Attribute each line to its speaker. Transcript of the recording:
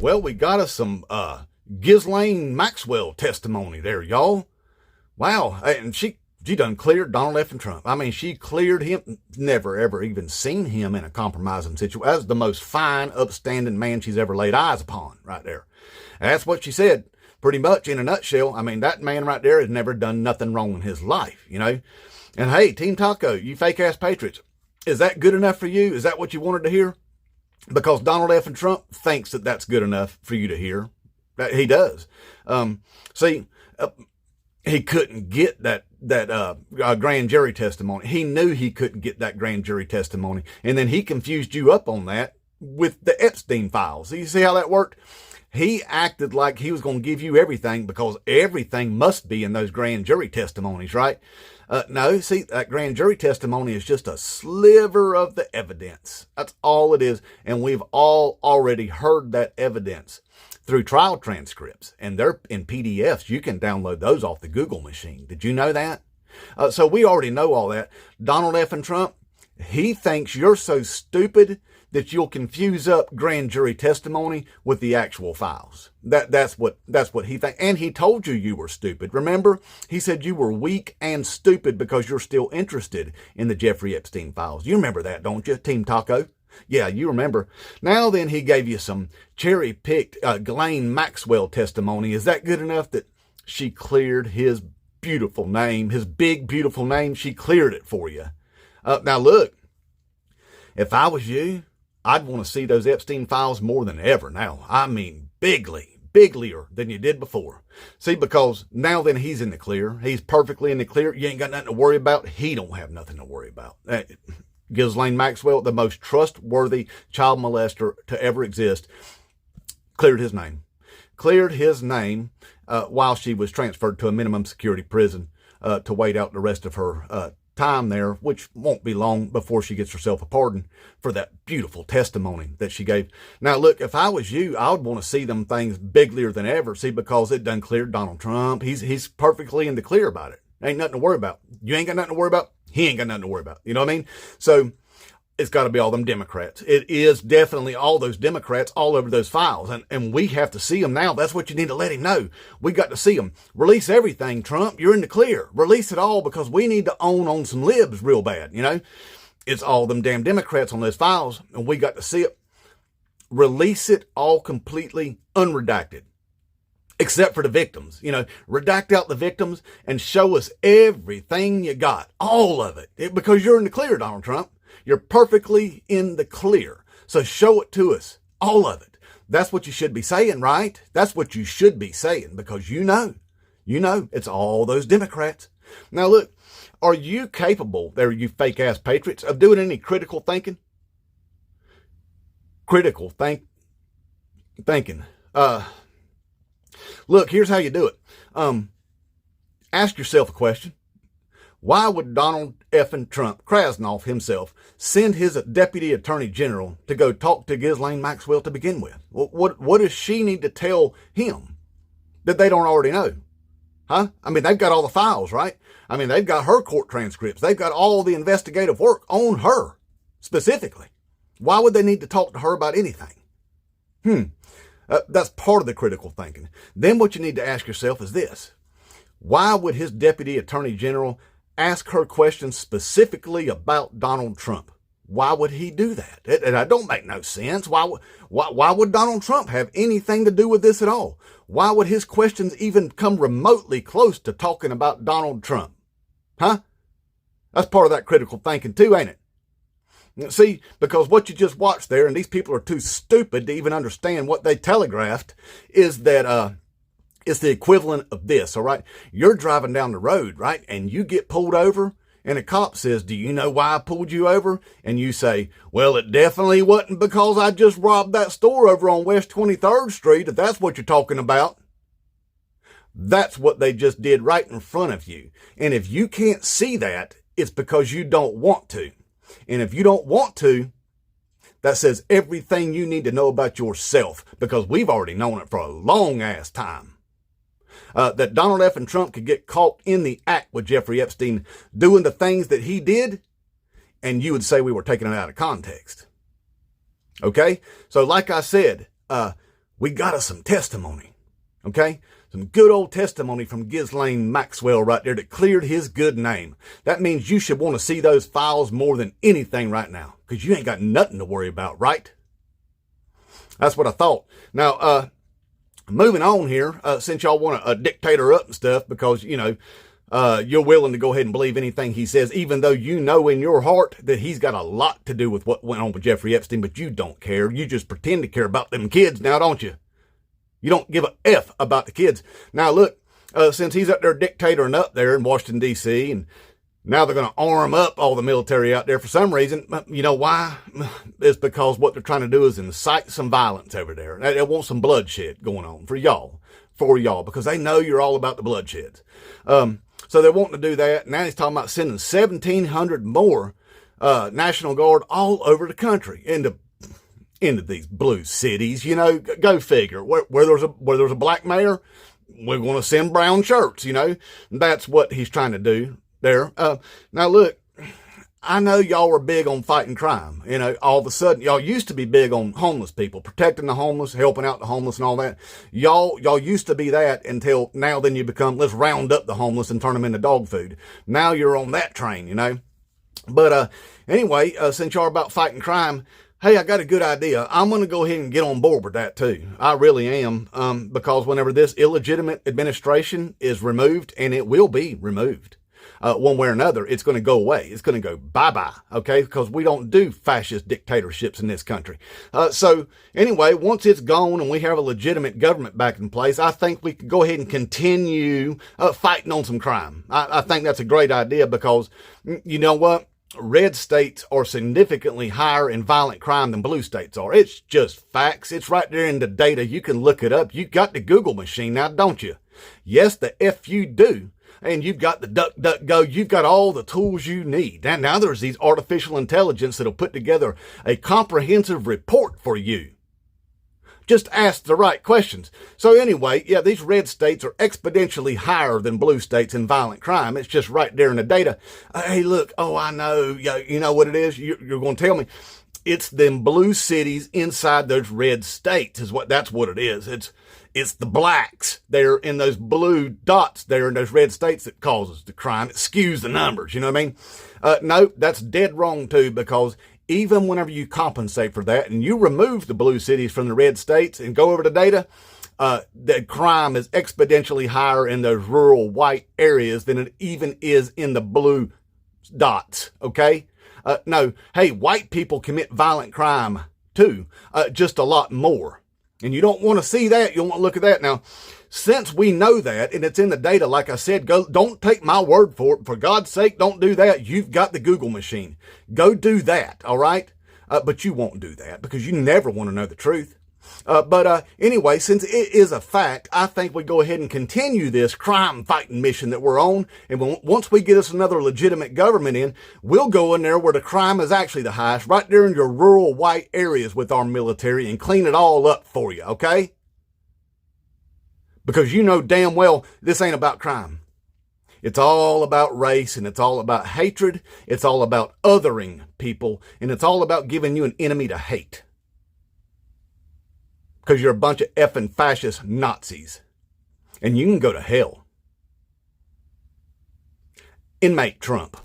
Speaker 1: Well, we got us some Jizlane Maxwell testimony there, y'all. Wow. And she done cleared Donald F. and Trump. I mean, she cleared him. Never, ever even seen him in a compromising situation. That's the most fine, upstanding man she's ever laid eyes upon right there. And that's what she said, pretty much in a nutshell. I mean, that man right there has never done nothing wrong in his life, you know. And hey, Team Taco, you fake-ass patriots, is that good enough for you? Is that what you wanted to hear? Because Donald F. and Trump thinks that that's good enough for you to hear. He does. He couldn't get that grand jury testimony. He knew he couldn't get that grand jury testimony. And then he confused you up on that with the Epstein files. You see how that worked? He acted like he was going to give you everything because everything must be in those grand jury testimonies, right? No, see, that grand jury testimony is just a sliver of the evidence. That's all it is. And we've all already heard that evidence through trial transcripts. And they're in PDFs. You can download those off the Google machine. Did you know that? So we already know all that. Donald F. and Trump, he thinks you're so stupid that you'll confuse up grand jury testimony with the actual files. That's what he thinks. And he told you were stupid. Remember, he said you were weak and stupid because you're still interested in the Jeffrey Epstein files. You remember that, don't you, Team Taco? Yeah, you remember. Now then, he gave you some cherry-picked Jizlane Maxwell testimony. Is that good enough that she cleared his beautiful name, his big, beautiful name? She cleared it for you. Now look, if I was you, I'd want to see those Epstein files more than ever now. I mean, biglier than you did before. See, because now then he's in the clear. He's perfectly in the clear. You ain't got nothing to worry about. He don't have nothing to worry about. Jizlane Maxwell, the most trustworthy child molester to ever exist, cleared his name. Cleared his name while she was transferred to a minimum security prison to wait out the rest of her time there, which won't be long before she gets herself a pardon for that beautiful testimony that she gave. Now, look, if I was you, I would want to see them things biglier than ever, see, because it done cleared Donald Trump. He's perfectly in the clear about it. Ain't nothing to worry about. You ain't got nothing to worry about. He ain't got nothing to worry about. You know what I mean? So it's got to be all them Democrats. It is definitely all those Democrats all over those files. And we have to see them now. That's what you need to let him know. We got to see them. Release everything, Trump. You're in the clear. Release it all because we need to own on some libs real bad. You know, it's all them damn Democrats on those files and we got to see it. Release it all completely unredacted. Except for the victims, you know, redact out the victims and show us everything you got, all of it, because you're in the clear, Donald Trump. You're perfectly in the clear. So show it to us, all of it. That's what you should be saying, right? That's what you should be saying because you know, it's all those Democrats. Now look, are you capable, there you fake ass patriots, of doing any critical thinking? Critical thinking. Look, here's how you do it. Ask yourself a question. Why would Donald F. and Trump, Krasnoff himself, send his deputy attorney general to go talk to Jizlane Maxwell to begin with? What does she need to tell him that they don't already know? Huh? I mean, they've got all the files, right? I mean, they've got her court transcripts. They've got all the investigative work on her specifically. Why would they need to talk to her about anything? That's part of the critical thinking. Then what you need to ask yourself is this. Why would his deputy attorney general ask her questions specifically about Donald Trump? Why would he do that? That don't make no sense. Why would Donald Trump have anything to do with this at all? Why would his questions even come remotely close to talking about Donald Trump? Huh? That's part of that critical thinking too, ain't it? See, because what you just watched there, and these people are too stupid to even understand what they telegraphed, is that it's the equivalent of this, all right? You're driving down the road, right? And you get pulled over, and a cop says, do you know why I pulled you over? And you say, well, it definitely wasn't because I just robbed that store over on West 23rd Street, if that's what you're talking about. That's what they just did right in front of you. And if you can't see that, it's because you don't want to. And if you don't want to, that says everything you need to know about yourself, because we've already known it for a long ass time. That Donald F. and Trump could get caught in the act with Jeffrey Epstein doing the things that he did, and you would say we were taking it out of context. Okay? So like I said, we got us some testimony, okay? Some good old testimony from Jizlane Maxwell right there that cleared his good name. That means you should want to see those files more than anything right now, because you ain't got nothing to worry about, right? That's what I thought. Now, moving on here, since y'all want a dictator up and stuff, because, you know, you're willing to go ahead and believe anything he says, even though you know in your heart that he's got a lot to do with what went on with Jeffrey Epstein, but you don't care. You just pretend to care about them kids now, don't you? You don't give a F about the kids. Now, look, since he's up there dictatoring up there in Washington, D.C., and now they're going to arm up all the military out there for some reason. You know why? It's because what they're trying to do is incite some violence over there. They want some bloodshed going on for y'all, because they know you're all about the bloodsheds. So they're wanting to do that. Now he's talking about sending 1,700 more National Guard all over the country into these blue cities. You know, go figure. Where there's a black mayor, we're going to send brown shirts. You know, that's what he's trying to do there. Now look, I know y'all were big on fighting crime. You know, all of a sudden, y'all used to be big on homeless people, protecting the homeless, helping out the homeless and all that. Y'all used to be that until now. Then you become, let's round up the homeless and turn them into dog food. Now you're on that train, you know. But anyway, since y'all are about fighting crime, hey, I got a good idea. I'm going to go ahead and get on board with that too. I really am. Because whenever this illegitimate administration is removed, and it will be removed, one way or another, it's going to go away. It's going to go bye-bye, okay? Because we don't do fascist dictatorships in this country. So anyway, once it's gone and we have a legitimate government back in place, I think we can go ahead and continue fighting on some crime. I think that's a great idea because, you know what? Red states are significantly higher in violent crime than blue states are. It's just facts. It's right there in the data. You can look it up. You got the Google machine now, don't you? Yes, the F you do. And you've got the DuckDuckGo. You've got all the tools you need. And now there's these artificial intelligence that'll put together a comprehensive report for you. Just ask the right questions. So anyway, yeah, these red states are exponentially higher than blue states in violent crime. It's just right there in the data. Hey, look, oh, I know. You know what it is? You're going to tell me. It's them blue cities inside those red states that's what it is. It's the blacks there in those blue dots there in those red states that causes the crime. It skews the numbers. You know what I mean? No, that's dead wrong too, because even whenever you compensate for that and you remove the blue cities from the red states and go over the data, the crime is exponentially higher in those rural white areas than it even is in the blue dots. Okay. No, hey, white people commit violent crime too, just a lot more. And you don't want to see that. You don't want to look at that. Now, since we know that, and it's in the data, like I said, don't take my word for it. For God's sake, don't do that. You've got the Google machine. Go do that, all right? But you won't do that because you never want to know the truth. But anyway, since it is a fact, I think we go ahead and continue this crime fighting mission that we're on. And once we get us another legitimate government in, we'll go in there where the crime is actually the highest, right there in your rural white areas with our military, and clean it all up for you, okay? Because you know damn well this ain't about crime. It's all about race, and it's all about hatred. It's all about othering people, and it's all about giving you an enemy to hate. Because you're a bunch of effing fascist Nazis. And you can go to hell. Inmate Trump.